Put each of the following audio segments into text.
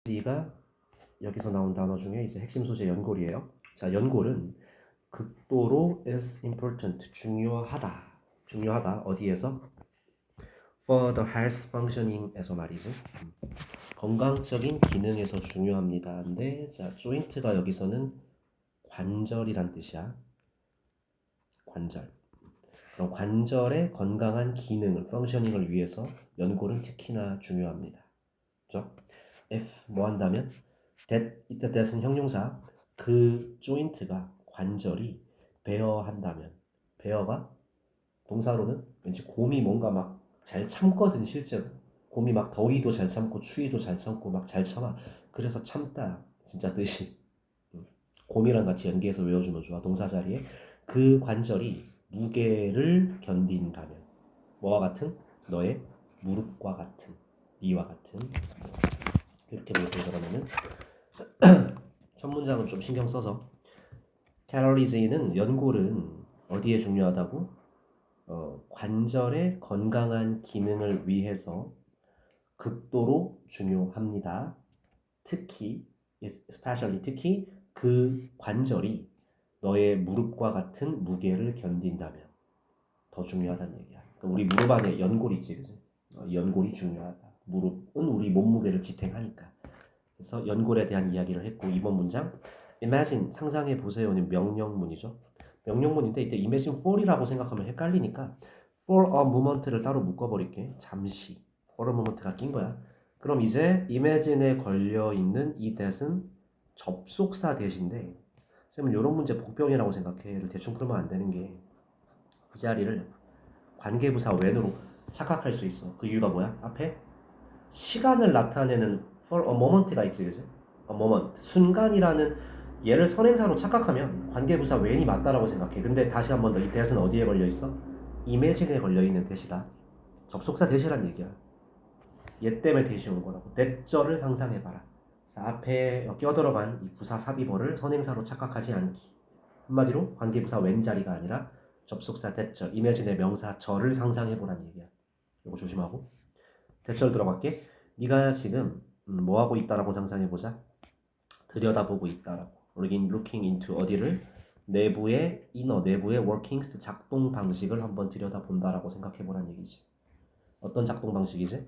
G가 여기서 나온 단어 중에 이제 핵심 소재 연골이에요. 자, 연골은 극도로 is important, 중요하다. 어디에서? For the health functioning에서 말이지. 건강적인 기능에서 중요합니다. 근데 자, joint가 여기서는 관절이란 뜻이야. 관절. 그럼 관절의 건강한 기능을, functioning을 위해서 연골은 특히나 중요합니다. 그죠? if 뭐 한다면 이때 that은 형용사, 그 조인트가 관절이 베어한다면, 베어가 동사로는 왠지 곰이 뭔가 막 잘 참거든. 실제로 곰이 막 더위도 잘 참고 추위도 잘 참고 막 잘 참아. 그래서 참다 진짜 뜻이. 곰이랑 같이 연계해서 외워주면 좋아. 동사 자리에 그 관절이 무게를 견딘다면, 뭐와 같은? 너의 무릎과 같은, 니와 같은. 이렇게 보고 들어가면은 첫 문장은 좀 신경 써서 calories,는 연골은 어디에 중요하다고? 관절의 건강한 기능을 위해서 극도로 중요합니다. 특히 특히 그 관절이 너의 무릎과 같은 무게를 견딘다면 더 중요하다는 얘기야. 그러니까 우리 무릎 안에 연골 있지, 그지? 연골이 중요하다. 무릎은 우리 몸무게를 지탱하니까. 그래서 연골에 대한 이야기를 했고, 이번 문장 imagine, 상상해 보세요는 명령문이죠. 명령문인데 이때 imagine for이라고 생각하면 헷갈리니까 for a moment를 따로 묶어버릴게. 잠시. for a moment가 낀 거야. 그럼 이제 imagine에 걸려있는 이 that은 접속사 대신데, 쌤은 이런 문제 복병이라고 생각해. 얘를 대충 풀면 안 되는 게, 그 자리를 관계부사 when으로 착각할 수 있어. 그 이유가 뭐야? 앞에 시간을 나타내는 for a moment가 있지, 그지? a moment, 순간이라는 얘를 선행사로 착각하면 관계부사 when이 맞다라고 생각해. 근데 다시 한 번 더, 이 that은 어디에 걸려 있어? imagine에 걸려 있는 that이다. 접속사 that이란 얘기야. 얘 때문에 that이 온 거라고. that절을 상상해봐라. 앞에 껴들어간 이 부사 삽입어를 선행사로 착각하지 않기. 한마디로 관계부사 when 자리가 아니라 접속사 that절, imagine의 명사 절을 상상해보란 얘기야. 이거 조심하고. 대절 들어갈게. 네가 지금 뭐 하고 있다라고 상상해보자. 들여다보고 있다라고. looking into 어디를? 내부의 내부의 workings, 작동 방식을 한번 들여다본다라고 생각해보란 얘기지. 어떤 작동 방식이지?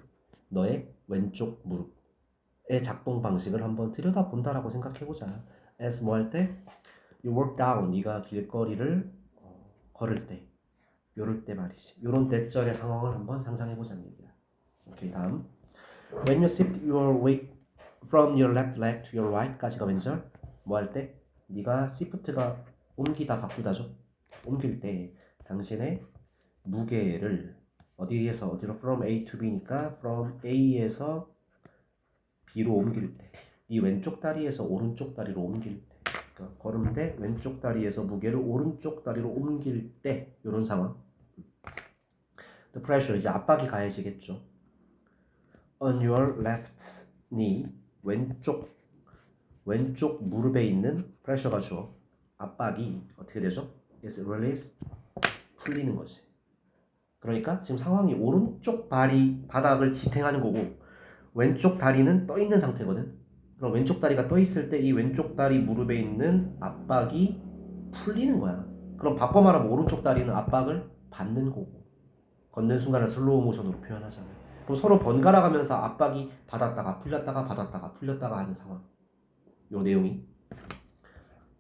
너의 왼쪽 무릎의 작동 방식을 한번 들여다본다라고 생각해보자. as 뭐 할 때? you walk down, 네가 길거리를 걸을 때, 요럴 때 말이지. 요런 대절의 상황을 한번 상상해보자는 얘기야. 오케이, 다음. When you shift your weight from your left leg to your right까지가 왼절. 뭐 할 때? 네가 shift가 옮기다 바꾸다죠. 옮길 때 당신의 무게를 어디에서 어디로? From A to B니까 from A에서 B로 옮길 때, 네 왼쪽 다리에서 오른쪽 다리로 옮길 때, 그러니까 걸을 때 왼쪽 다리에서 무게를 오른쪽 다리로 옮길 때, 이런 상황. The pressure, 이제 압박이 가해지겠죠. On your left knee, 왼쪽 무릎에 있는 pressure가 주어. 압박이 어떻게 되죠? is released, 풀리는 거지. 그러니까 지금 상황이 오른쪽 발이 바닥을 지탱하는 거고 왼쪽 다리는 떠 있는 상태거든. 그럼 왼쪽 다리가 떠 있을 때 이 왼쪽 다리 무릎에 있는 압박이 풀리는 거야. 그럼 바꿔 말하면 오른쪽 다리는 압박을 받는 거고, 걷는 순간을 슬로우 모션으로 표현하잖아요. 그럼 서로 번갈아 가면서 압박이 받았다가 풀렸다가 받았다가 풀렸다가 하는 상황. 요 내용이,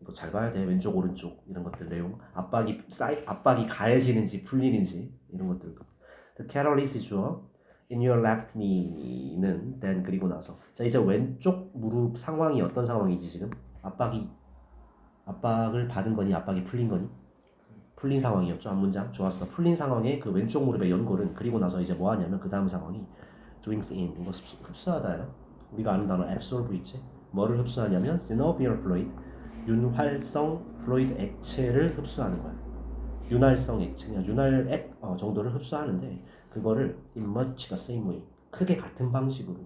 이거 잘 봐야 돼. 왼쪽 오른쪽 이런 것들 내용, 압박이 가해지는지 풀리는지 이런 것들도. The catalyst 주어 in your left knee는 then, 그리고 나서. 자, 이제 왼쪽 무릎 상황이 어떤 상황이지? 지금 압박을 받은 거니 압박이 풀린 거니? 풀린 상황이었죠. 한 문장 좋았어. 풀린 상황에 그 왼쪽 무릎의 연골은, 그리고 나서 이제 뭐 하냐면 그 다음 상황이 drinks in, 이거 흡수하다요. 우리가 아는 단어 absorb 있지? 뭐를 흡수하냐면 synovial fluid, 윤활성 플루이드 액체를 흡수하는 거야. 윤활성 액체, 그냥 윤활액 정도를 흡수하는데, 그거를 in much the same way, 크게 같은 방식으로.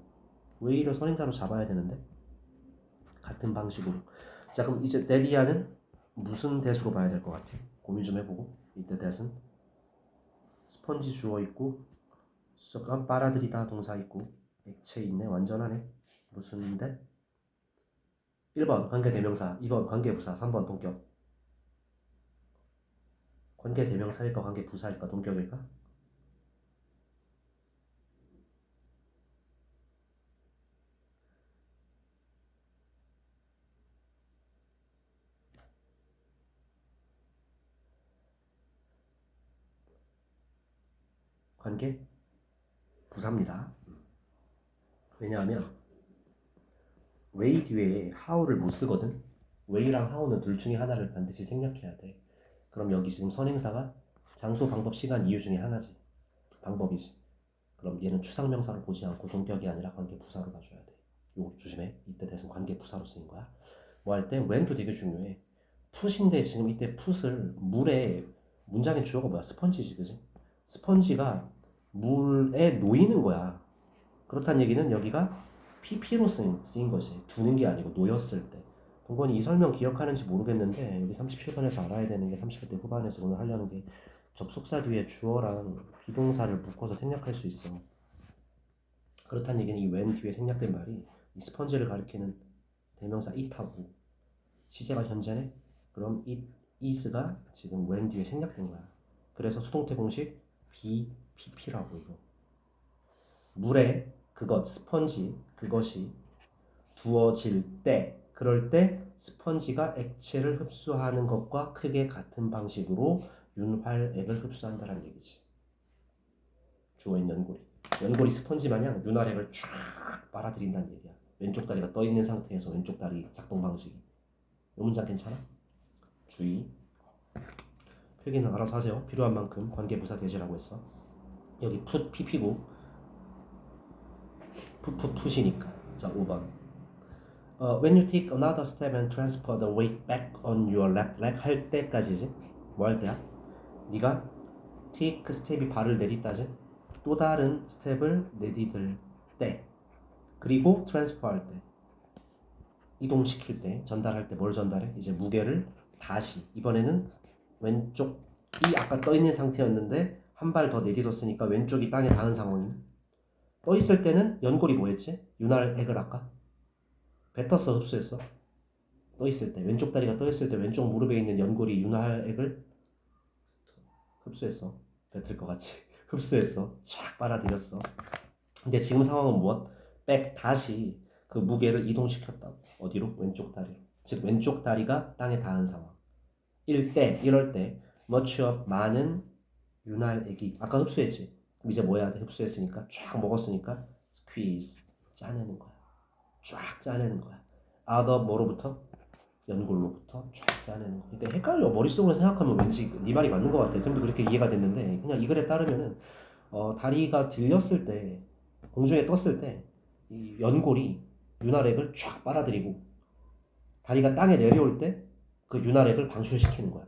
way를 선행사로 잡아야 되는데 같은 방식으로. 자, 그럼 이제 데디아는 무슨 대수로 봐야 될 것 같아? 고민 좀 해보고. 이때 대은 스펀지 주어 있고 쏙 빨아들이다 동사 있고 액체 있네. 완전하네. 무슨데? 1번 관계대명사, 2번 관계부사, 3번 동격. 관계대명사일까 관계부사일까 동격일까? 관계부사입니다. 왜냐하면 way 뒤에 how를 못 쓰거든. way랑 how는 둘 중에 하나를 반드시 생략해야 돼. 그럼 여기 지금 선행사가 장소, 방법, 시간, 이유 중에 하나지. 방법이지. 그럼 얘는 추상명사로 보지 않고 동격이 아니라 관계부사로 봐줘야 돼. 요거 조심해. 이때 대신 관계부사로 쓰인 거야. 뭐 할 때 when도 되게 중요해. 풋인데 지금 이때 풋을 물에, 문장의 주어가 뭐야? 스펀지지, 그지? 스펀지가 물에 놓이는 거야. 그렇다는 얘기는 여기가 PP로 쓰인 것이 두는 게 아니고 놓였을 때. 동건이 이 설명 기억하는지 모르겠는데 여기 37번에서 알아야 되는 게 30대 후반에서 오늘 하려는 게 접속사 뒤에 주어랑 비동사를 묶어서 생략할 수 있어. 그렇다는 얘기는 이 when 뒤에 생략된 말이 이 스펀지를 가리키는 대명사 it하고 시제가 현재네? 그럼 it is가 지금 when 뒤에 생략된 거야. 그래서 수동태 공식 BPP라고 이거. 물에 그것, 스펀지, 그것이 두어질 때, 그럴 때 스펀지가 액체를 흡수하는 것과 크게 같은 방식으로 윤활액을 흡수한다는 얘기지. 주어인 연골이. 연골이 스펀지 마냥 윤활액을 쫙 빨아들인다는 얘기야. 왼쪽 다리가 떠 있는 상태에서 왼쪽 다리 작동 방식이. 이 문장 괜찮아? 주의. 필기는 알아서 하세요. 필요한 만큼 관계부사 대시라고 했어. 여기 풋 PP고 풋이니까. 자, 5번. When you take another step and transfer the weight back on your left leg 할 때까지지. 뭐 할 때야? 네가 take 스텝이 발을 내딛다지. 또 다른 스텝을 내딛을 때. 그리고 transfer 할 때. 이동시킬 때, 전달할 때 뭘 전달해? 이제 무게를 다시. 이번에는 왼쪽이 아까 떠 있는 상태였는데 한 발 더 내딛었으니까 왼쪽이 땅에 닿은 상황이네. 떠 있을 때는 연골이 뭐 했지? 윤활액을 아까 뱉었어, 흡수했어. 떠 있을 때 왼쪽 다리가 떠 있을 때 왼쪽 무릎에 있는 연골이 윤활액을 흡수했어. 뱉을 것 같이 흡수했어. 쫙 빨아들였어. 근데 지금 상황은 무엇? 백 다시 그 무게를 이동시켰다고. 어디로? 왼쪽 다리로. 즉 왼쪽 다리가 땅에 닿은 상황. 이럴 때 much of 많은 윤활액이 아까 흡수했지. 그럼 이제 뭐 해야 돼? 흡수했으니까 쫙 먹었으니까 squeeze 짜내는 거야. 쫙 짜내는 거야. out of 뭐로부터? 연골로부터 쫙 짜내는 거. 그러니까 헷갈려. 머릿속으로 생각하면 왠지 네 말이 맞는 것 같아. 쌤도 그렇게 이해가 됐는데 그냥 이 글에 따르면은 다리가 들렸을 때 공중에 떴을 때 이 연골이 윤활액을 쫙 빨아들이고 다리가 땅에 내려올 때 그 윤활액을 방출시키는 거야.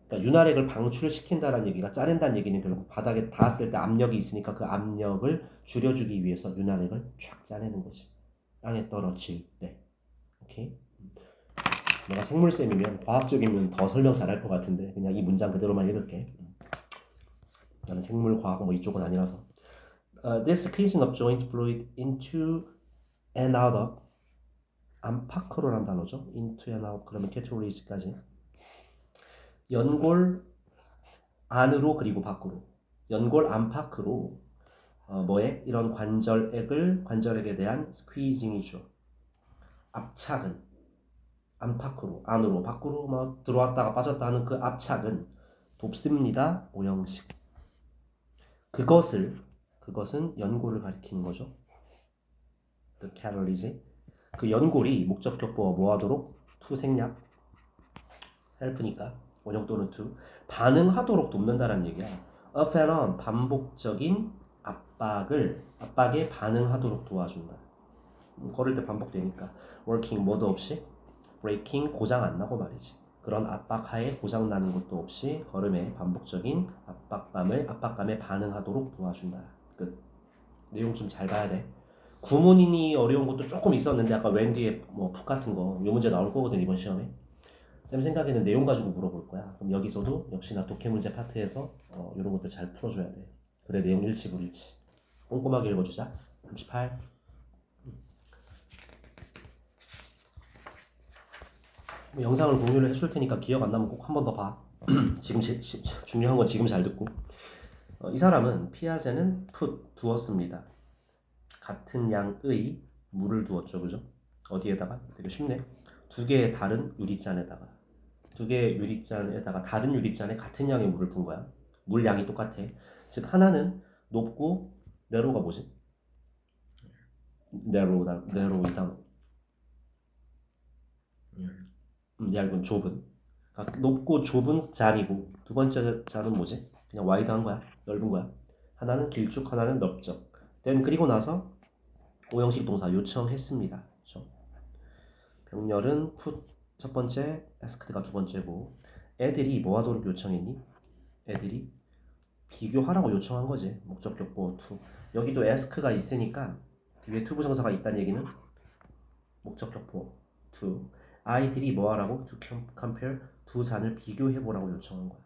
그러니까 윤활액을 방출시킨다는 얘기가 짜낸다는 얘기는 결국 바닥에 닿았을 때 압력이 있으니까 그 압력을 줄여주기 위해서 윤활액을 쫙 짜내는 거지. 땅에 떨어질 때. 오케이? 내가 생물쌤이면 과학적이면 더 설명 잘할 것 같은데 그냥 이 문장 그대로만 읽을게. 나는 생물과학 뭐 이쪽은 아니라서. This squeezing of joint fluid into and out of 안팎으로란 단어죠. into and out 그러면 categories,까지 연골 안으로 그리고 밖으로 연골 안팎으로 뭐에 이런 관절액에 대한 스퀴징이죠. 압착은 안팎으로 안으로 밖으로 뭐 들어왔다가 빠졌다 하는 그 압착은 돕습니다. 오형식. 그것은 연골을 가리키는 거죠. The calories. 그 연골이 목적격보어 뭐 하도록? to 생략 help니까 원형 또는 to 반응하도록 돕는다는 얘기야. up and on 반복적인 압박에 반응하도록 도와준다. 걸을 때 반복되니까 working 뭐도 없이 breaking 고장 안 나고 말이지. 그런 압박하에 고장 나는 것도 없이 걸음에 반복적인 압박감에 반응하도록 도와준다. 끝. 내용 좀 잘 봐야 돼. 구문이 어려운 것도 조금 있었는데 아까 웬 뒤에 뭐북 같은 거 이 문제 나올 거거든 이번 시험에. 쌤 생각에는 내용 가지고 물어볼 거야. 그럼 여기서도 역시나 독해 문제 파트에서 이런 것들 잘 풀어줘야 돼. 그래 내용 일치불일치. 꼼꼼하게 읽어주자. 38. 뭐 영상을 공유를 해줄 테니까 기억 안 나면 꼭 한 번 더 봐. 지금 중요한 건 지금 잘 듣고. 이 사람은 피아제는 put 두었습니다. 같은 양의 물을 두었죠, 그죠? 어디에다가? 되게 쉽네. 두 개의 다른 유리잔에다가. 두 개의 유리잔에다가 다른 유리잔에 같은 양의 물을 푼 거야. 물 양이 똑같아. 즉 하나는 높고 내로가 뭐지? 내로이다. 얇은 좁은. 그러니까 높고 좁은 잔이고 두 번째 잔은 뭐지? 그냥 와이드한 거야. 넓은 거야. 하나는 길쭉, 하나는 넓적. 그리고 나서 오형식 동사 요청했습니다. 그렇죠? 병렬은 put 첫 번째, asked가 두 번째고 애들이 뭐 하도록 요청했니? 애들이 비교하라고 요청한 거지. 목적격보 to. 여기도 ask가 있으니까 뒤에 to 부정사가 있다는 얘기는 목적격보 to. 아이들이 뭐 하라고? to compare 두 잔을 비교해보라고 요청한 거야.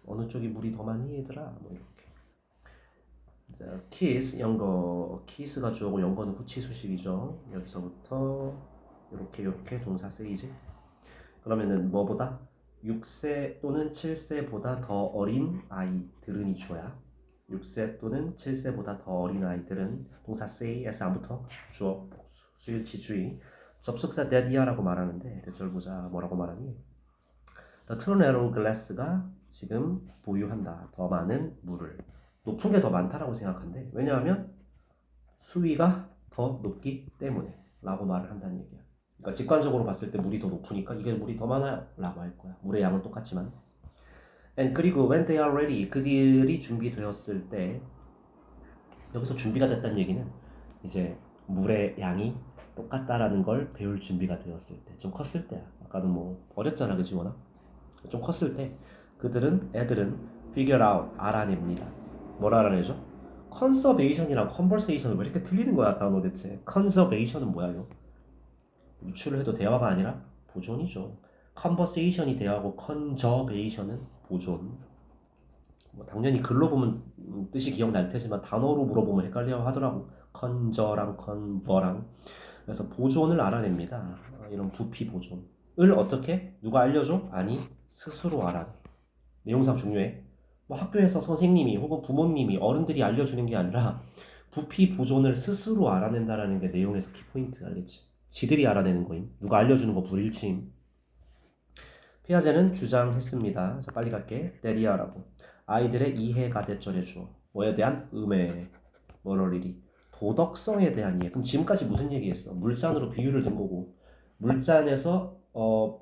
어느 쪽이 물이 더 많니 얘들아? 뭐 이렇게. 자, kiss 연거. kiss가 주어고 연거는 후치수식이죠. 여기서부터 이렇게 동사 쓰이지. 그러면은 뭐보다 6세 또는 7세보다 더 어린 아이들은이 주어야. 6세 또는 7세보다 더 어린 아이들은 동사 say, s 안부터 주어, 복수, 수일치 주의. 접속사 daddy야라고 말하는데 대절 보자. 뭐라고 말하니? The tall narrow glass가 지금 보유한다. 더 많은 물을. 높은 게 더 많다라고 생각한대. 왜냐하면 수위가 더 높기 때문에 라고 말을 한다는 얘기야. 그러니까 직관적으로 봤을 때 물이 더 높으니까 이게 물이 더 많아요 라고 할 거야. 물의 양은 똑같지만. And 그리고 when they are ready, 그들이 준비되었을 때, 여기서 준비가 됐다는 얘기는 이제 물의 양이 똑같다라는 걸 배울 준비가 되었을 때, 좀 컸을 때야. 아까는 뭐 어렸잖아 그지 워낙. 좀 컸을 때 애들은 figure out, 알아냅니다. 뭘 알아내죠? conservation이랑 conversation은 왜 이렇게 틀리는 거야 단어 대체. conservation은 뭐야 이거? 유출을 해도 대화가 아니라 보존이죠. conversation이 대화고 conservation은 보존. 뭐 당연히 글로 보면 뜻이 기억날 테지만 단어로 물어보면 헷갈려 하더라고. conser랑 conver랑. 그래서 보존을 알아냅니다. 이런 부피 보존을 어떻게? 누가 알려줘? 아니 스스로 알아내. 내용상 중요해. 뭐 학교에서 선생님이 혹은 부모님이 어른들이 알려주는 게 아니라 부피 보존을 스스로 알아낸다라는 게 내용에서 키포인트 알겠지? 지들이 알아내는 거임. 누가 알려주는 거 불일치임. 피아제는 주장했습니다. 자 빨리 갈게. 데리아라고. 아이들의 이해가 대절해 주어. 뭐에 대한? 음해. 뭐럴리리. 도덕성에 대한 이해. 그럼 지금까지 무슨 얘기했어? 물잔으로 비유를 든 거고 물잔에서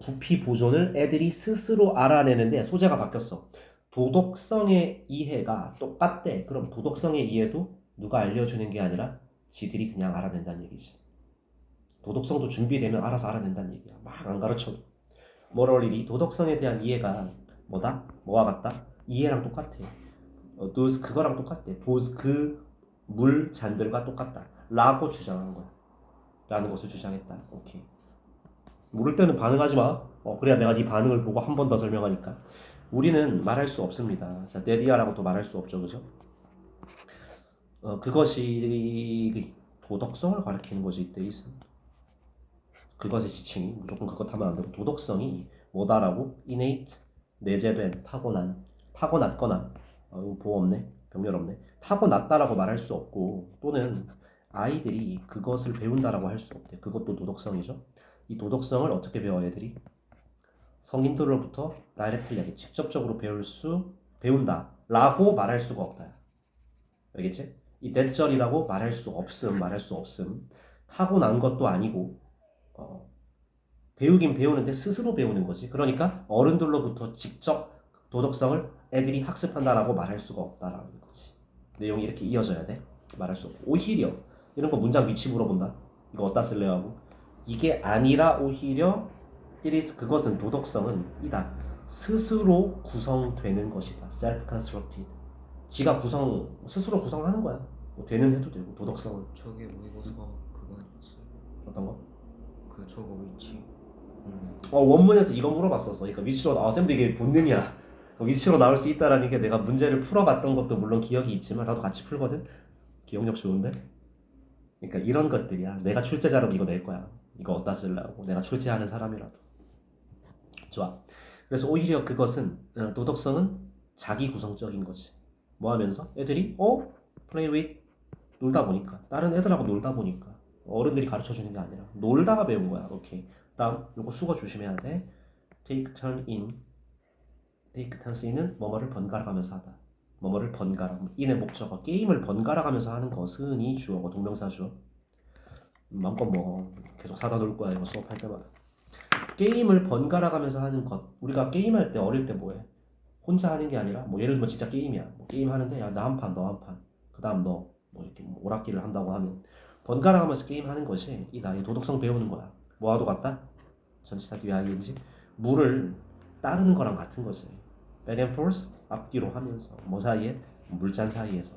부피 보존을 애들이 스스로 알아내는데 소재가 바뀌었어. 도덕성의 이해가 똑같대. 그럼 도덕성의 이해도 누가 알려주는 게 아니라 지들이 그냥 알아낸다는 얘기지. 도덕성도 준비되면 알아서 알아낸다는 얘기야. 막 안 가르쳐도. morality, 도덕성에 대한 이해가 뭐다? 뭐와 같다? 이해랑 똑같아. those 그거랑 똑같대. those 그 물 잔들과 똑같다. 라고 주장한 거야. 라는 것을 주장했다. 오케이. 모를 때는 반응하지 마. 그래야 내가 네 반응을 보고 한 번 더 설명하니까. 우리는 말할 수 없습니다. 자, 데디아라고 또 말할 수 없죠, 그죠? 그것이 도덕성을 가리키는 거지, 데이스. 그것의 지칭이 무조건 그것 하면 안 되고 도덕성이 뭐다라고? innate, 내재된, 타고났거나 이거 보호 없네, 병렬 없네. 타고났다라고 말할 수 없고 또는 아이들이 그것을 배운다라고 할 수 없대. 그것도 도덕성이죠. 이 도덕성을 어떻게 배워 애들이? 성인들로부터 다이렉트하게 직접적으로 배운다라고 말할 수가 없다. 알겠지? 이 대절이라고 말할 수 없음. 타고난 것도 아니고 배우긴 배우는데 스스로 배우는 거지. 그러니까 어른들로부터 직접 도덕성을 애들이 학습한다라고 말할 수가 없다라는 거지. 내용이 이렇게 이어져야 돼. 말할 수 없고. 오히려 이런 거 문장 위치 물어본다. 이거 어디다 쓸래요 하고. 이게 아니라 오히려 그것은 도덕성은 이다. 스스로 구성되는 것이다. self-constructed. 지가 스스로 구성하는 거야. 뭐 되는 해도 되고 도덕성은. 저게 모의고사 그거 아니었어요? 어떤 거? 그 저거 위치. 원문에서 이거 물어봤었어. 그러니까 위치로 쌤도 이게 본능이야. 위치로 나올 수 있다라는 게 내가 문제를 풀어봤던 것도 물론 기억이 있지만 나도 같이 풀거든. 기억력 좋은데. 그러니까 이런 것들이야. 내가 출제자라도 이거 낼 거야. 이거 어디다 쓰려고. 내가 출제하는 사람이라도. 좋아. 그래서 오히려 그것은 도덕성은 자기 구성적인 거지. 뭐 하면서 애들이 play with 놀다 보니까 다른 애들하고 놀다 보니까 어른들이 가르쳐 주는 게 아니라 놀다가 배운 거야. 오케이. 다음 요거 수거 조심해야 돼. take turn in. take turns in은 뭐뭐를 번갈아 가면서 하다. 뭐뭐를 번갈아. in의 목적어 게임을 번갈아 가면서 하는 것은 이 주어고 동명사 주어. 마음껏 뭐 계속 사다 놓을 거야 이거 수업할 때마다. 게임을 번갈아 가면서 하는 것. 우리가 게임할 때 어릴 때 뭐해? 혼자 하는 게 아니라 뭐 예를 들면 진짜 게임이야. 뭐 게임 하는데 야 나 한 판, 너 한 판. 그다음 너 뭐 이렇게 뭐 오락기를 한다고 하면 번갈아 가면서 게임 하는 것이 이 나의 도덕성 배우는 거야. 뭐와도 같다? 전치사 뒤에 ing 물을 따르는 거랑 같은 거지. back and forth 앞뒤로 하면서 뭐 사이에 물잔 사이에서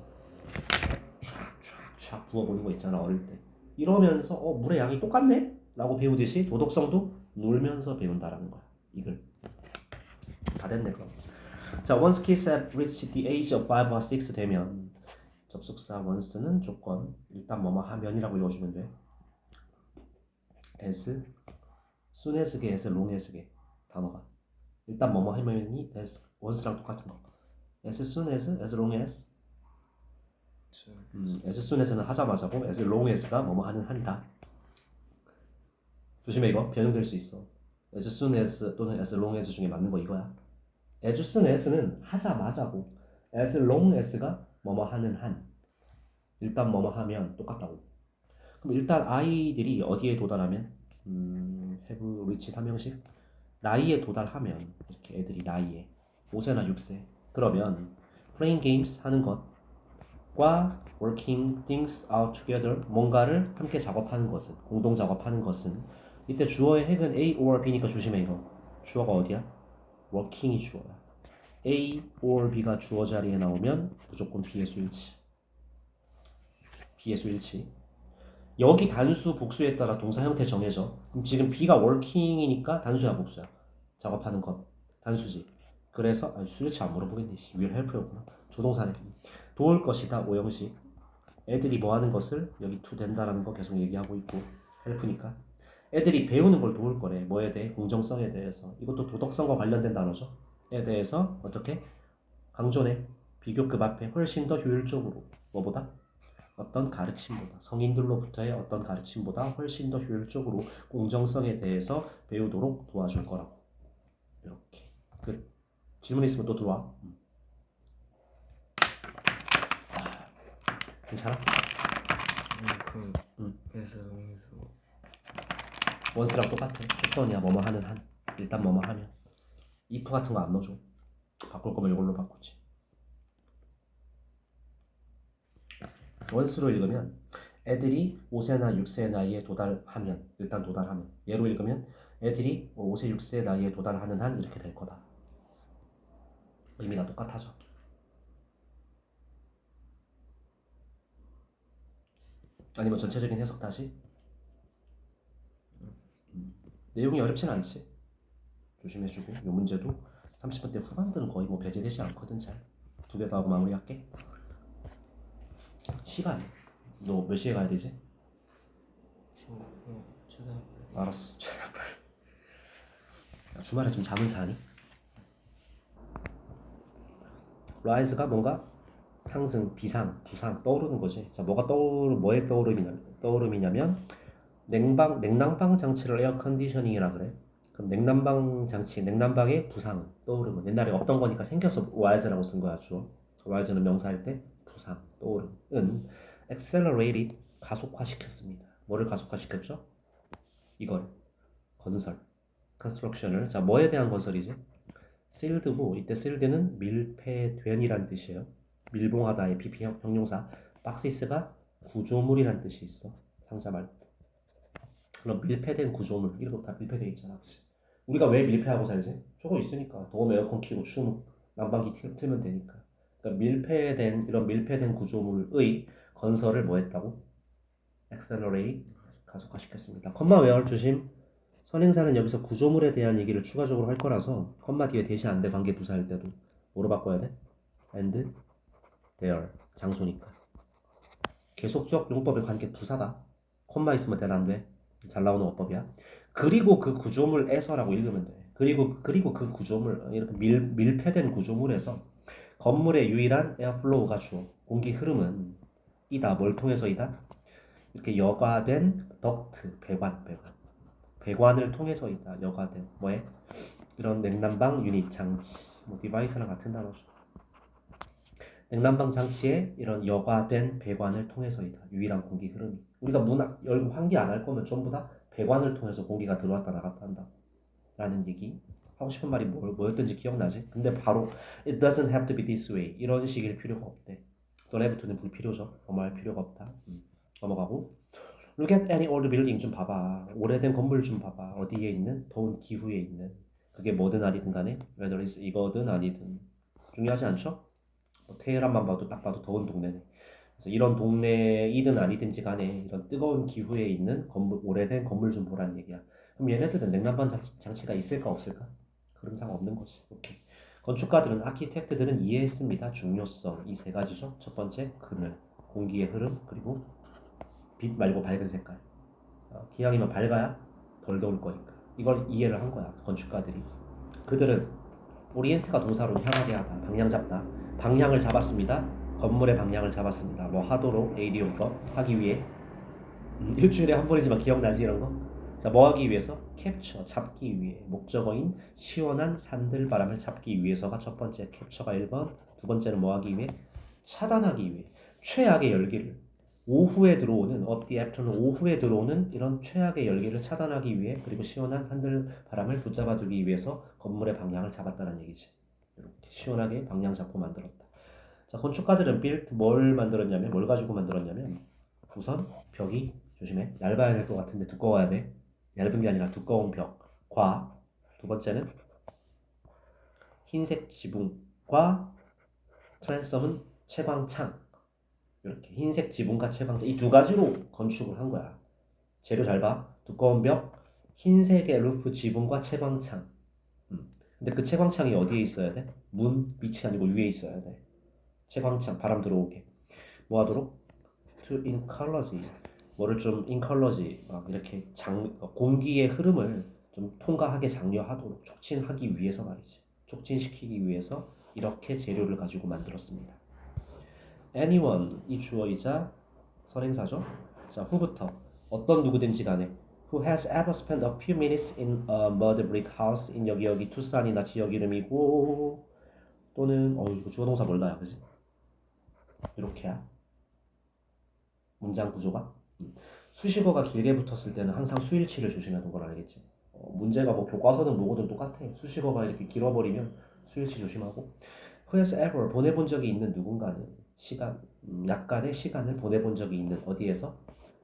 촥촥촥 부어보는 거 있잖아 어릴 때. 이러면서 물의 양이 똑같네? 라고 배우듯이 도덕성도 놀면서 배운다라는 거야. 이글 다 됐네 그럼. 자, once kids have reached the age of 5 or 6 되면 접속사 once는 조건 일단 뭐뭐 하면이라고 읽어주면 돼. as soon as게 as long as게 단어가 일단 뭐뭐 하면이 as once랑 똑같은 거. as soon as long as as soon as는 하자마자고 as long as가 뭐뭐 하는 한이다. 조심해 이거 변형될 수 있어. as soon as 또는 as long as 중에 맞는 거 이거야. as soon as는 하자마자고 as long as가 뭐뭐 하는 한 일단 뭐뭐 하면 똑같다고. 그럼 일단 아이들이 어디에 도달하면 have reach 3형식 나이에 도달하면 이렇게 애들이 나이에 5세나 6세 그러면 playing games 하는 것과 working things out together 뭔가를 함께 작업하는 것은 공동 작업하는 것은 이때 주어의 핵은 A or B니까 조심해 이거. 주어가 어디야? working이 주어야. A or B가 주어 자리에 나오면 무조건 B의 수일치. B의 수일치. 여기 단수 복수에 따라 동사 형태 정해져. 그럼 지금 B가 working이니까 단수야 복수야. 작업하는 것 단수지. 그래서 수일치 안 물어보겠네. will help였구나. 조동사네. 도울 것이다 5형식. 애들이 뭐 하는 것을 여기 to 된다라는 거 계속 얘기하고 있고 help니까. 애들이 배우는 걸 도울 거래. 뭐에 대해? 공정성에 대해서. 이것도 도덕성과 관련된 단어죠. 에 대해서 어떻게? 강조네. 비교급 앞에 훨씬 더 효율적으로. 뭐보다? 어떤 가르침보다. 성인들로부터의 어떤 가르침보다 훨씬 더 효율적으로 공정성에 대해서 배우도록 도와줄 거라고. 이렇게. 끝. 질문 있으면 또 들어와. 괜찮아? 그래서 원스랑 똑같아. 패턴이야. 뭐뭐 하는 한. 일단 뭐뭐 하면. if 같은 거 안 넣어줘. 바꿀 거면 이걸로 바꾸지. 원스로 읽으면 애들이 5세나 6세 나이에 도달하면 일단 도달하면 얘로 읽으면 애들이 5세 6세 나이에 도달하는 한 이렇게 될 거다. 의미가 똑같아져. 아니면 전체적인 해석 다시. 내용이 어렵진 않지. 조심해주고 이 문제도 30분대 후반들은 거의 뭐 배제되지 않거든. 잘 두 개 더 하고 마무리할게. 시간 너 몇 시에 가야 되지? 최대한 알았어. 최대한 빨리. 주말에 좀 잠은 자니? rise가 뭔가 상승, 비상, 부상 떠오르는 거지. 자, 뭐에 떠오름이냐면 냉난방 장치를 에어 컨디셔닝이라 그래. 그럼 냉난방 장치, 냉난방의 부상 떠오르면 옛날에 없던 거니까 생겨서 rise라고 쓴 거야 주어. rise는 명사일 때 부상 떠오름은 accelerated 가속화시켰습니다. 뭐를 가속화시켰죠? 이걸 건설, construction을. 자, 뭐에 대한 건설이지? sealed고 이때 sealed는 밀폐된이란 뜻이에요. 밀봉하다의 PP 형용사. 박시스가 구조물이란 뜻이 있어. 상자 말고. 그럼 밀폐된 구조물 이런 거 다 밀폐돼 있잖아. 그치? 우리가 왜 밀폐하고 살지? 저거 있으니까. 더우면 에어컨 켜고 추우면 난방기 틀면 되니까. 그러니까 이런 밀폐된 구조물의 건설을 뭐 했다고? accelerate 가속화시켰습니다. 컴마 외울 조심. 선행사는 여기서 구조물에 대한 얘기를 추가적으로 할 거라서 컴마 뒤에 대시 안 돼. 관계 부사할 때도 뭐로 바꿔야 돼? and there 장소니까. 계속적 용법의 관계 부사다. 콤마 있으면 대안 돼. 잘 나오는 어법이야. 그리고 그 구조물에서라고 읽으면 돼. 그리고 그 구조물 이렇게 밀폐된 구조물에서 건물의 유일한 에어플로우가 주어 공기 흐름은 이다. 뭘 통해서이다? 이렇게 여과된 덕트 배관을 통해서이다. 여과된 뭐에 이런 냉난방 유닛 장치 뭐 디바이스랑 같은 단어죠. 냉난방 장치에 이런 여과된 배관을 통해서이다. 유일한 공기 흐름이. 우리가 문 열고 환기 안 할 거면 전부 다 배관을 통해서 공기가 들어왔다 나갔다 한다. 라는 얘기. 하고 싶은 말이 뭐였던지 기억나지? 근데 바로 It doesn't have to be this way. 이런 식일 필요가 없대. don't have to는 불필요죠. 뭐할 필요가 없다. 넘어가고 Look at any old building 좀 봐봐. 오래된 건물 좀 봐봐. 어디에 있는? 더운 기후에 있는. 그게 뭐든 아니든 간에 whether it's 이거든 아니든 중요하지 않죠? 테헤란만 봐도 딱 봐도 더운 동네네. 그래서 이런 동네이든 아니든지 간에 이런 뜨거운 기후에 있는 건물, 오래된 건물 좀 보라는 얘기야. 그럼 얘네들은 냉난방 장치가 있을까 없을까? 그런 상관 없는 거지. 오케이. 건축가들은 아키텍트들은 이해했습니다. 중요성 이 세 가지죠. 첫 번째 그늘, 공기의 흐름 그리고 빛 말고 밝은 색깔. 기왕이면 밝아야 덜 더울 거니까. 이걸 이해를 한 거야. 건축가들이. 그들은 오리엔트가 동사로 향하게 하다, 방향 잡다. 방향을 잡았습니다. 건물의 방향을 잡았습니다. 뭐 하도록 AD온 거 하기 위해 일주일에 한 번이지만 기억나지 이런 거? 자, 뭐 하기 위해서? 캡처, 잡기 위해. 목적어인 시원한 산들바람을 잡기 위해서가 첫 번째 캡처가 1번. 두 번째는 뭐 하기 위해? 차단하기 위해. 최악의 열기를 오후에 들어오는 어디 애프터는 오후에 들어오는 이런 최악의 열기를 차단하기 위해 그리고 시원한 산들바람을 붙잡아 두기 위해서 건물의 방향을 잡았다는 얘기지. 이렇게 시원하게 방향 잡고 만들었다. 자, 건축가들은 built 뭘 만들었냐면 뭘 가지고 만들었냐면 우선 벽이 조심해 얇아야 될 것 같은데 두꺼워야 돼. 얇은 게 아니라 두꺼운 벽과 두 번째는 흰색 지붕과 트랜섬은 채광창 이렇게 흰색 지붕과 채광창 이 두 가지로 건축을 한 거야. 재료 잘 봐. 두꺼운 벽, 흰색의 루프 지붕과 채광창. 근데 그 채광창이 어디에 있어야 돼? 문 밑이 아니고 위에 있어야 돼. 채광창 바람 들어오게. 뭐 하도록? To encourage 뭐를 좀 encourage 막 이렇게 공기의 흐름을 좀 통과하게 장려하도록 촉진하기 위해서 말이지. 촉진시키기 위해서 이렇게 재료를 가지고 만들었습니다. anyone 이 주어이자 선행사죠. 자, who부터 어떤 누구든지 간에 who has ever spent a few minutes in a mud brick house in 여기 투싼이나 지역 이름이고 또는 이거 주어 동사 몰라요, 그지? 이렇게야. 문장 구조가 수식어가 길게 붙었을 때는 항상 수일치를 조심하는 걸 알겠지. 문제가 뭐 교과서든 뭐거든 똑같아. 수식어가 이렇게 길어버리면 수일치 조심하고 who has ever 보내본 적이 있는 누군가는 시간 약간의 시간을 보내본 적이 있는 어디에서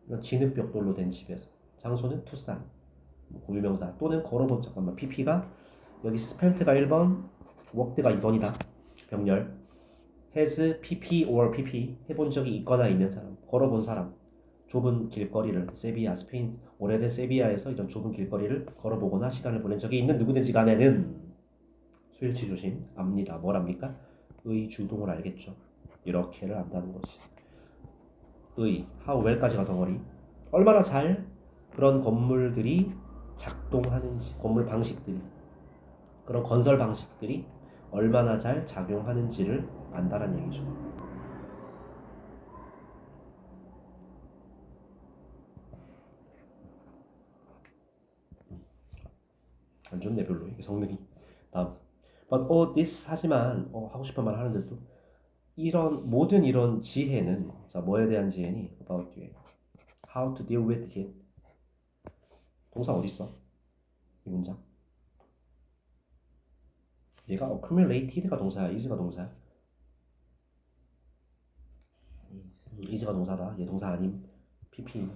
이런 진흙벽돌로 된 집에서 장소는 투싼 고유명사 또는 걸어본 잠깐만 PP가 여기 spent가 1번 worked가 2번이다. 병렬 has PP or PP 해본 적이 있거나 있는 사람 걸어본 사람 좁은 길거리를 세비야 스페인 오래된 세비야에서 이런 좁은 길거리를 걸어보거나 시간을 보낸 적이 있는 누구든지 간에는 수일치 조심 압니다. 뭘 압니까? 의 주동을 알겠죠. 이렇게를 안다는 거지. 의 how well까지가 덩어리 얼마나 잘 그런 건물들이 작동하는지 건물 방식들이 그런 건설 방식들이 얼마나 잘 작용하는지를 안다는 얘기죠. 안 좋네 별로 이게 성능이. 다음 but all this 하지만 하고 싶은 말 하는데 또 이런 모든 이런 지혜는 자 뭐에 대한 지혜니? about 뒤에 how to deal with it 동사 어디 있어? 이 문장 얘가 accumulated가 동사야 is가 동사야? is가 동사다 얘 동사 아님 pp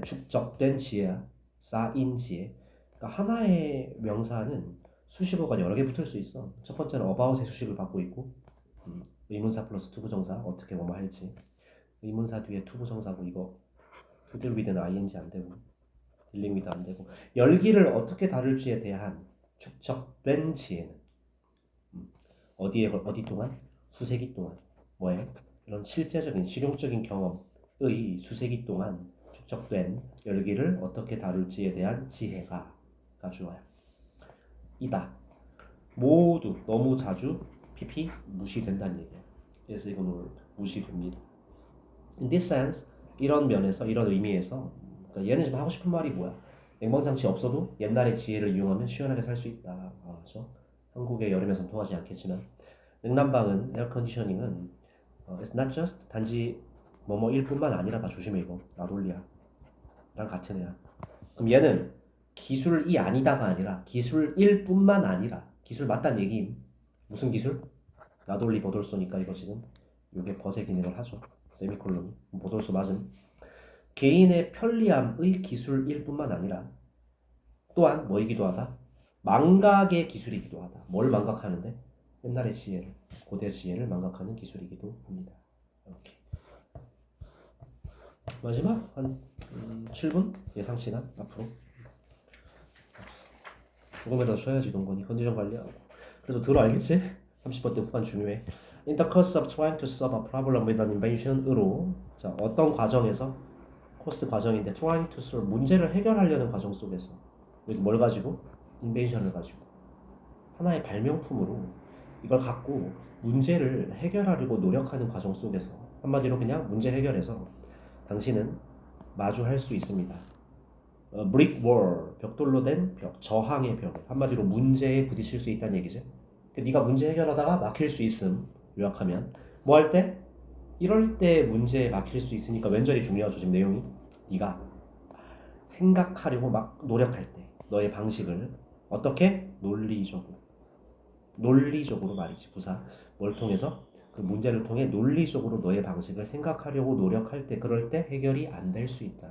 축적된 지혜야 쌓인 지혜. 그러니까 하나의 명사는 수식어가 여러 개 붙을 수 있어. 첫 번째는 about의 수식을 받고 있고 의문사 플러스 투부정사 어떻게 뭐뭐 할지 의문사 뒤에 투부정사고 이거 to deal with는 ing 안 되고 dealing with 안 되고 열기를 어떻게 다룰지에 대한 축적된 지혜는 어디 동안? 수세기 동안 뭐예요? 이런 실제적인 실용적인 경험의 수세기 동안 축적된 열기를 어떻게 다룰지에 대한 지혜가 주어야. 이다. 모두 너무 자주 PP 무시된다는 얘기야. is ignored. 무시됩니다. In this sense, 이런 면에서, 이런 의미에서 그러니까 얘는 지금 하고 싶은 말이 뭐야? 냉방장치 없어도 옛날의 지혜를 이용하면 시원하게 살 수 있다. 그렇죠? 한국의 여름에선 통하지 않겠지만 냉난방은 에어컨디셔닝은 it's not just 단지 뭐뭐일 뿐만 아니라 다 조심해 이거 나돌리야 랑 같은 애야. 그럼 얘는 기술이 아니다가 아니라 기술일 뿐만 아니라 기술 맞단 얘기임. 무슨 기술? 나돌리 버돌소니까 이거 지금 요게 벗의 기능을 하죠. 세미콜론이 버돌소 맞음. 개인의 편리함의 기술일 뿐만 아니라 또한 뭐이기도 하다? 망각의 기술이기도 하다. 뭘 망각하는데? 옛날의 지혜를, 고대 지혜를 망각하는 기술이기도 합니다. 이렇게. 마지막 한 7분 예상 시간 앞으로. 조금이라도 쉬어야지 동건이 컨디션 관리하고. 그래서 들어 알겠지? 30번 때 후반 중요해. In the course of trying to solve a problem with an invention으로 자 어떤 과정에서 코스 과정인데 trying to solve 문제를 해결하려는 과정 속에서 뭘 가지고? 인벤션을 가지고 하나의 발명품으로 이걸 갖고 문제를 해결하려고 노력하는 과정 속에서 한마디로 그냥 문제 해결해서 당신은 마주할 수 있습니다. brick wall, 벽돌로 된 벽, 저항의 벽. 한마디로 문제에 부딪힐 수 있다는 얘기지. 네가 문제 해결하다가 막힐 수 있음. 요약하면 뭐 할 때? 이럴 때 문제에 막힐 수 있으니까 왼절이 중요하죠. 지금 내용이. 네가 생각하려고 막 노력할 때 너의 방식을 어떻게? 논리적으로 말이지. 부사 뭘 통해서? 그 문제를 통해 논리적으로 너의 방식을 생각하려고 노력할 때 그럴 때 해결이 안 될 수 있다.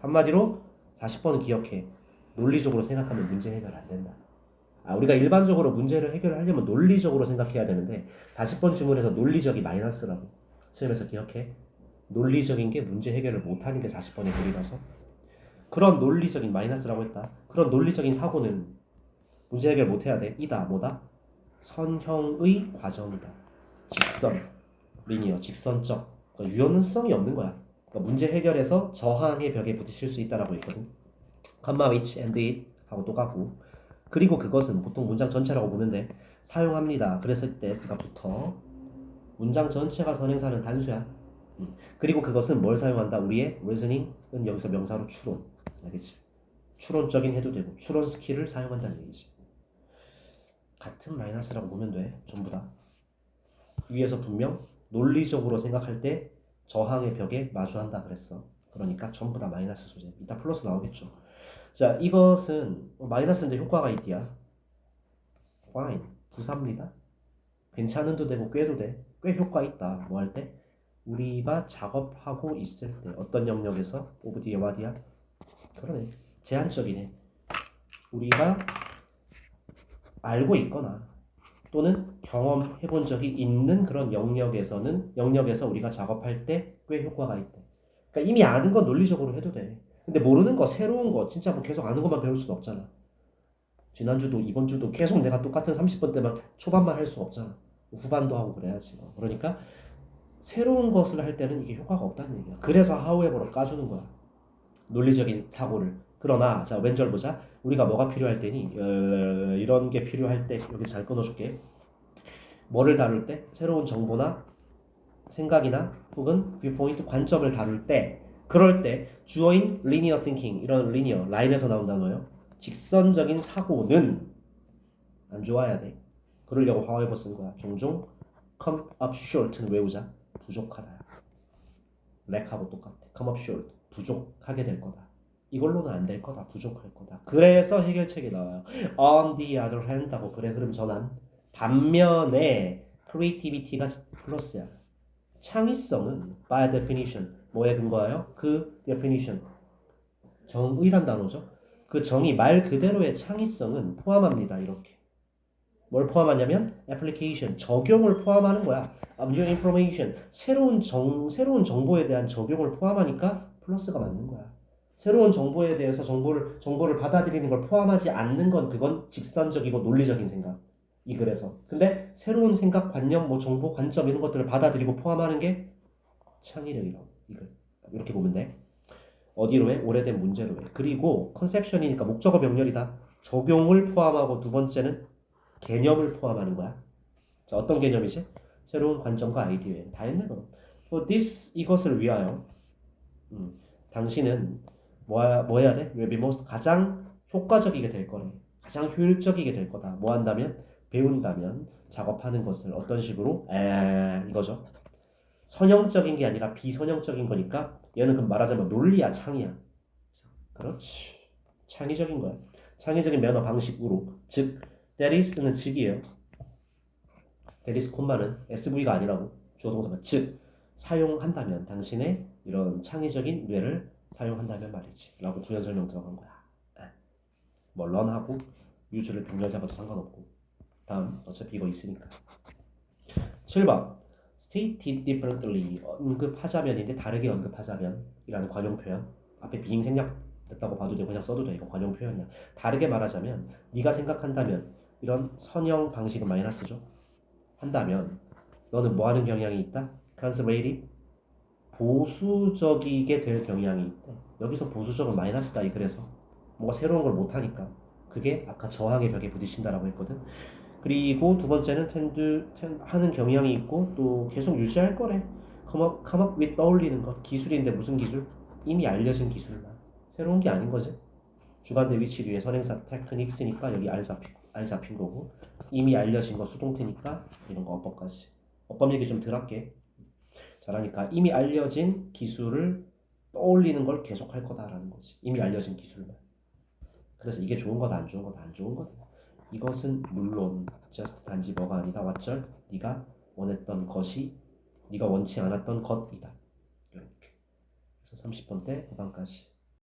한마디로 40번은 기억해. 논리적으로 생각하면 문제 해결 안 된다. 우리가 일반적으로 문제를 해결하려면 논리적으로 생각해야 되는데 40번 주문에서 논리적이 마이너스라고. 시험에서 기억해. 논리적인 게 문제 해결을 못하는 게 40번의 글이라서 그런 논리적인 마이너스라고 했다. 그런 논리적인 사고는 문제 해결 못해야 돼. 이다 뭐다? 선형의 과정이다. 직선, 리니어, 직선적. 그러니까 유연성이 없는 거야. 그러니까 문제 해결에서 저항의 벽에 부딪힐 수 있다라고 했거든. comma which and it 하고 또 가고 그리고 그것은 보통 문장 전체라고 보면 돼. 사용합니다. 그랬을 때 s가 붙어. 문장 전체가 선행사는 단수야. 그리고 그것은 뭘 사용한다? 우리의 reasoning은 여기서 명사로 추론. 알겠지? 추론적인 해도 되고 추론 스킬을 사용한다는 얘기지. 같은 마이너스라고 보면 돼. 전부 다. 위에서 분명 논리적으로 생각할 때 저항의 벽에 마주한다 그랬어. 그러니까 전부 다 마이너스 소재. 이따 플러스 나오겠죠. 자, 이것은 마이너스인데 효과가 있디야. fine. 부사입니다. 괜찮은도 되고 꽤도 돼. 꽤 효과 있다. 뭐 할 때? 우리가 작업하고 있을 때 어떤 영역에서 오브 디에 와디야? 그러네. 제한적이네. 우리가 알고 있거나 또는 경험해본 적이 있는 그런 영역에서 우리가 작업할 때 꽤 효과가 있대. 그러니까 이미 아는 건 논리적으로 해도 돼. 근데 모르는 거, 새로운 거, 진짜 뭐 계속 아는 것만 배울 수는 없잖아. 지난주도 이번주도 계속 내가 똑같은 30번 때만 초반만 할 수 없잖아. 후반도 하고 그래야지. 그러니까 새로운 것을 할 때는 이게 효과가 없다는 얘기야. 그래서 however로 까주는 거야. 논리적인 사고를. 그러나 자 왼절 보자. 우리가 뭐가 필요할 때니 이런 게 필요할 때 여기 잘 끊어줄게. 뭐를 다룰 때? 새로운 정보나 생각이나 혹은 viewpoint 관점을 다룰 때 그럴 때 주어인 linear thinking 이런 linear 라인에서 나온 단어예요. 직선적인 사고는 안 좋아야 돼. 그러려고 however 쓴 거야. 종종 come up short는 외우자. 부족하다. lack하고 똑같아. come up short. 부족하게 될 거다. 이걸로는 안 될 거다. 부족할 거다. 그래서 해결책이 나와요. On the other hand 하고 그래 흐름 전환. 반면에 creativity가 플러스야. 창의성은 by definition 뭐에 근거하여? 그 definition 정의란 단어죠. 그 정의 말 그대로의 창의성은 포함합니다. 이렇게 뭘 포함하냐면 application 적용을 포함하는 거야. new information 새로운 정보에 대한 적용을 포함하니까 플러스가 맞는 거야. 새로운 정보에 대해서 정보를 받아들이는 걸 포함하지 않는 건 그건 직선적이고 논리적인 생각. 이 글에서. 근데 새로운 생각, 관념, 뭐 정보, 관점 이런 것들을 받아들이고 포함하는 게 창의력이라고. 이걸 이렇게 보면 돼. 어디로 해? 오래된 문제로 해. 그리고 컨셉션이니까 목적어 병렬이다. 적용을 포함하고 두 번째는 개념을 포함하는 거야. 자, 어떤 개념이지? 새로운 관점과 아이디어에 다 했네 그럼. For this 이것을 위하여 당신은 뭐 해야 돼? will be most 가장 효과적이게 될 거래. 가장 효율적이게 될 거다. 뭐 한다면? 배운다면 작업하는 것을 어떤 식으로? 이거죠. 선형적인 게 아니라 비선형적인 거니까 얘는 그 말하자면 논리야 창이야. 그렇지. 창의적인 거야. 창의적인 매너 방식으로 즉 that is는 즉이에요. that is 콤마는 SV가 아니라고 주어 동사만 즉 사용한다면 당신의 이런 창의적인 뇌를 사용한다면 말이지 라고 부연 설명 들어간 거야. 뭐 런하고 유주를 병렬 잡아도 상관없고 다음 어차피 이거 있으니까 7번 stated differently 언급하자면인데 다르게 언급하자면이라는 관용 표현 앞에 비잉 생략됐다고 봐도 되고 그냥 써도 돼. 이거 관용 표현이야. 다르게 말하자면 네가 생각한다면 이런 선형 방식은 마이너스죠. 한다면 너는 뭐 하는 경향이 있다? conservative 보수적이게 될 경향이 있대. 여기서 보수적은 마이너스다. 그래서 뭔가 새로운 걸 못하니까 그게 아까 저항의 벽에 부딪힌다라고 했거든. 그리고 두 번째는 하는 경향이 있고 또 계속 유지할 거래. come up with 떠올리는 것. 기술인데 무슨 기술? 이미 알려진 기술만. 새로운 게 아닌 거지. 주관대 위치 위에 선행사 테크닉스니까 여기 알 잡힌 거고 이미 알려진 거 수동태니까 이런 거 어법까지. 어법 얘기 좀 덜 할게. 잘하니까 이미 알려진 기술을 떠올리는 걸 계속 할 거다라는 거지. 이미 알려진 기술만. 그래서 이게 좋은 거다 안 좋은 거다 안 좋은 거다. 이것은 물론 just 단지 뭐가 아니다. 왓절 네가 원했던 것이 네가 원치 않았던 것이다. 이렇게. 그래서 30번 때 후반까지.